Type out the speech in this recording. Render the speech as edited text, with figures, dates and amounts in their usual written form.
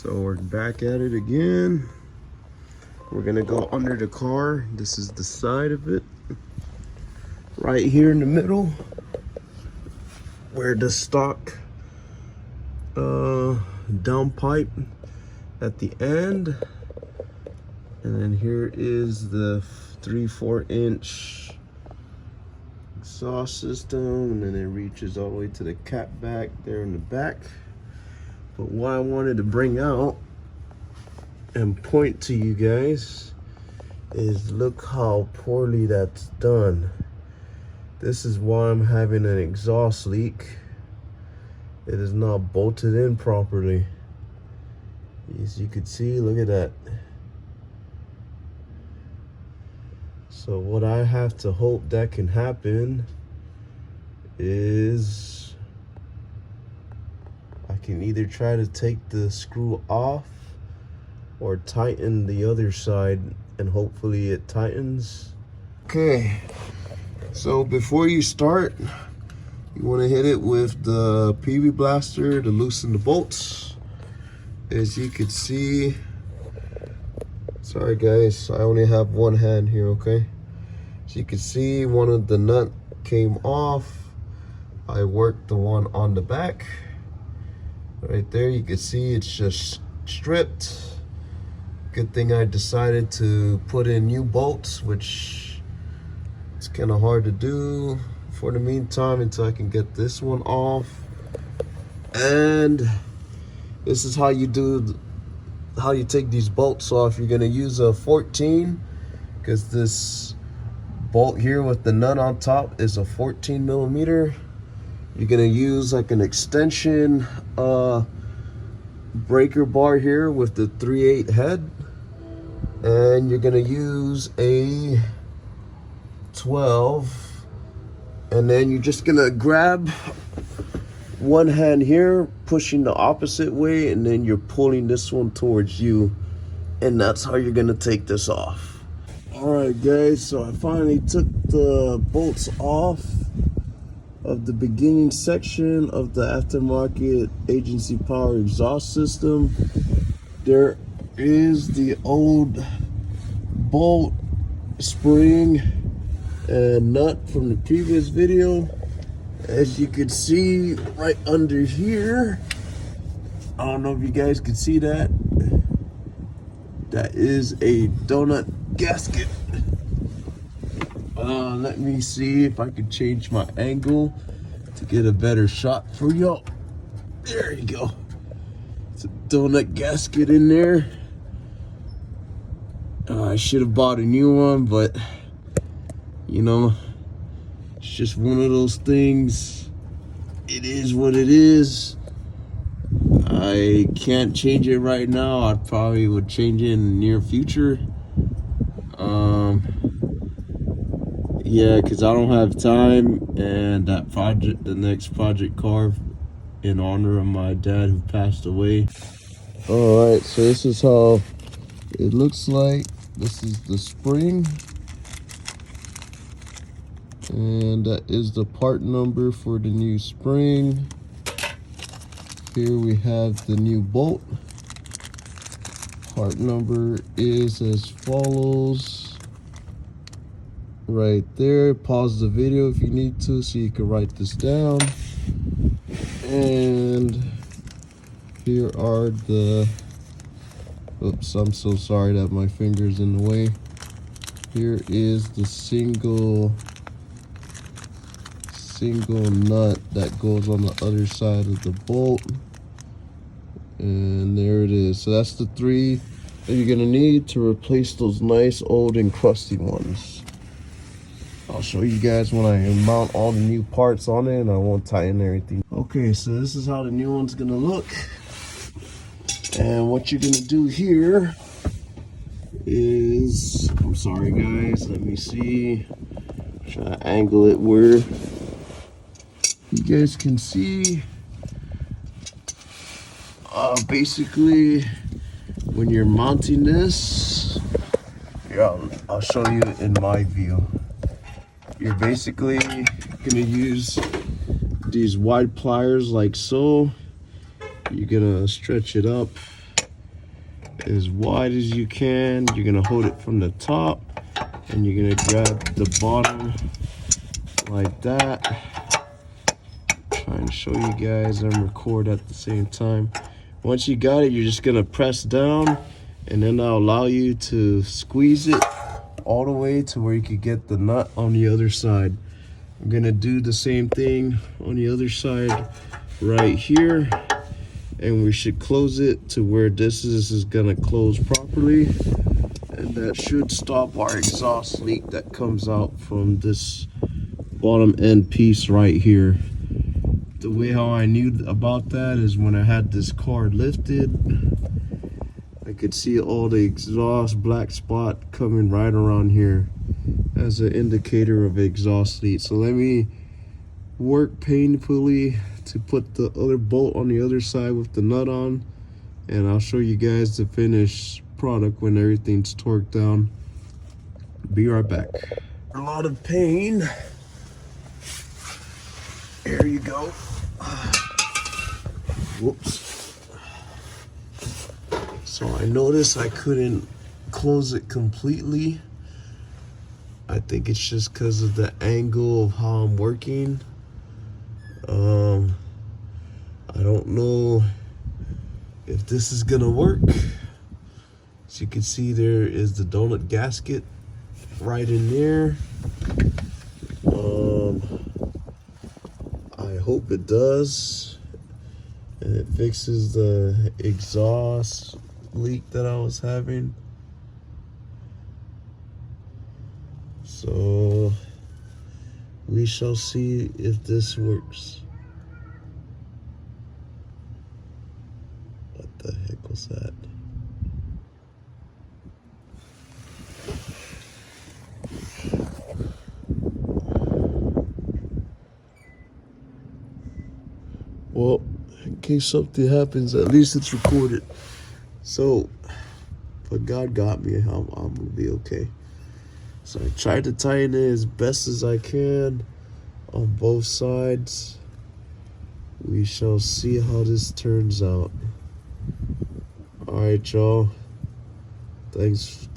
So we're back at it again. We're gonna go under the car. This is the side of it. Right here in the middle, where the stock downpipe at the end. And then here is the 3/4 inch exhaust system, and then it reaches all the way to the cap back there in the back. But what I wanted to bring out and point to you guys is look how poorly that's done. This is why I'm having an exhaust leak. It is not bolted in properly. As you can see, look at that. So what I have to hope that can happen is I can either try to take the screw off or tighten the other side, and hopefully it tightens. Okay, so before you start, you want to hit it with the PB blaster to loosen the bolts. As you can see, sorry guys, I only have one hand here, okay? As you can see, one of the nut came off. I worked the one on the back. Right there, you can see it's just stripped. Good thing I decided to put in new bolts, which it's kind of hard to do for the meantime until I can get this one off. And this is how you take these bolts off. You're gonna use a 14, because this bolt here with the nut on top is a 14 millimeter. You're gonna use like an extension breaker bar here with the 3/8 head, and you're gonna use a 12, and then you're just gonna grab one hand here, pushing the opposite way, and then you're pulling this one towards you, and that's how you're gonna take this off. All right guys, so I finally took the bolts off of the beginning section of the aftermarket agency power exhaust system. There is the old bolt, spring, and nut from the previous video. As you can see right under here, I don't know if you guys can see that, that is a donut gasket. Let me see if I can change my angle to get a better shot for y'all. There you go. It's a donut gasket in there. I should have bought a new one, but you know, it's just one of those things. It is what it is. I can't change it right now. I probably would change it in the near future. Yeah, because I don't have time, and that project, the next project car, in honor of my dad who passed away. All right, so this is how it looks like. This is the spring, and that is the part number for the new spring. Here we have the new bolt. Part number is as follows. Right there. Pause the video if you need to, so you can write this down. And here are the, oops, I'm so sorry that my finger's in the way. Here is the single nut that goes on the other side of the bolt, and there it is. So that's the 3 that you're gonna need to replace those nice old and crusty ones. I'll show you guys when I mount all the new parts on it, and I won't tighten everything. Okay, so this is how the new one's gonna look. And what you're gonna do here is, I'm sorry guys, let me see, try to angle it where you guys can see. Basically, when you're mounting this, here, I'll show you in my view. You're basically gonna use these wide pliers like so. You're gonna stretch it up as wide as you can. You're gonna hold it from the top and you're gonna grab the bottom like that. Trying to show you guys and record at the same time. Once you got it, you're just gonna press down, and then that'll allow you to squeeze it all the way to where you could get the nut on the other side. I'm gonna do the same thing on the other side right here, and we should close it to where this is gonna close properly, and that should stop our exhaust leak that comes out from this bottom end piece right here. The way how I knew about that is when I had this car lifted, I could see all the exhaust black spot coming right around here as an indicator of exhaust leak. So let me work painfully to put the other bolt on the other side with the nut on, and I'll show you guys the finished product when everything's torqued down. Be right back. A lot of pain. There you go. Whoops. So I noticed I couldn't close it completely. I think it's just because of the angle of how I'm working. I don't know if this is gonna work. As you can see, there is the donut gasket right in there. I hope it does, and it fixes the exhaust leak that I was having. So we shall see if this works. What the heck was that? Well, in case something happens, at least it's recorded. So, but God got me, I'm gonna be okay. So I tried to tighten it as best as I can on both sides. We shall see how this turns out. All right, y'all. Thanks.